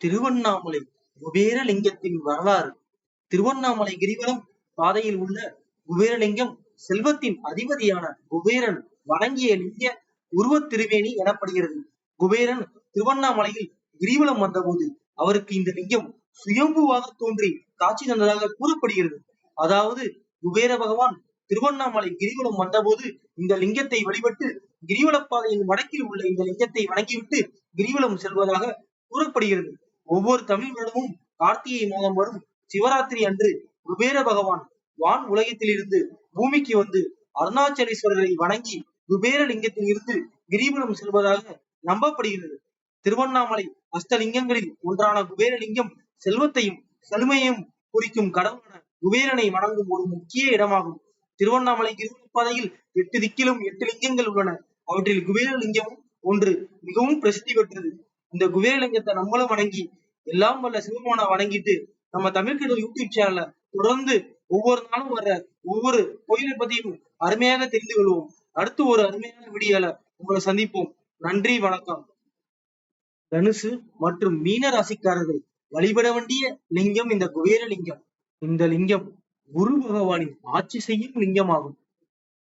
திருவண்ணாமலை குபேரலிங்கத்தின் வரலாறு. திருவண்ணாமலை கிரிவலம் பாதையில் உள்ள குபேரலிங்கம் செல்வத்தின் அதிபதியான குபேரன் வணங்கிய லிங்க உருவத் திருமேனி எனப்படுகிறது. குபேரன் திருவண்ணாமலையில் கிரிவலம் வந்தபோது அவருக்கு இந்த லிங்கம் சுயம்புவாக தோன்றி காட்சி தந்ததாக கூறப்படுகிறது. அதாவது குபேர பகவான் திருவண்ணாமலை கிரிவலம் வந்தபோது இந்த லிங்கத்தை வழிபட்டு கிரிவல பாதையின் வடக்கில் உள்ள இந்த லிங்கத்தை வணங்கிவிட்டு கிரிவலம் செல்வதாக கூறப்படுகிறது. ஒவ்வொரு தமிழ் வருடமும் கார்த்திகை மாதம் வரும் சிவராத்திரி அன்று குபேர பகவான் வான் உலகத்திலிருந்து பூமிக்கு வந்து அருணாச்சலேஸ்வரரை வணங்கி குபேர லிங்கத்தில் இருந்து கிரிவலம் செல்வதாக நம்பப்படுகிறது. திருவண்ணாமலை அஷ்டலிங்கங்களில் ஒன்றான குபேரலிங்கம் செல்வத்தையும் செழுமையையும் குறிக்கும் கடவுளான குபேரனை வணங்கும் ஒரு முக்கிய இடமாகும். திருவண்ணாமலை கிரிவல பாதையில் 8 திக்கிலும் 8 லிங்கங்கள் உள்ளன. அவற்றில் குபேரலிங்கமும் ஒன்று மிகவும் பிரசித்தி பெற்றது. இந்த குபேரலிங்கத்தை நம்மளும் வணங்கி எல்லாம் வல்ல சிவமான வணங்கிட்டு நம்ம தமிழ்கிட்ட யூடியூப் சேனல்ல தொடர்ந்து ஒவ்வொரு நாளும் வர்ற ஒவ்வொரு கோயிலை பத்தியும் அருமையாக தெரிந்து கொள்வோம். அடுத்து ஒரு அருமையான வீடியோல உங்களை சந்திப்போம். நன்றி, வணக்கம். தனுசு மற்றும் மீன ராசிக்காரர்கள் வழிபட வேண்டிய லிங்கம் இந்த குபேர லிங்கம். இந்த லிங்கம் குரு பகவானின் ஆட்சி செய்யும் லிங்கமாகும்.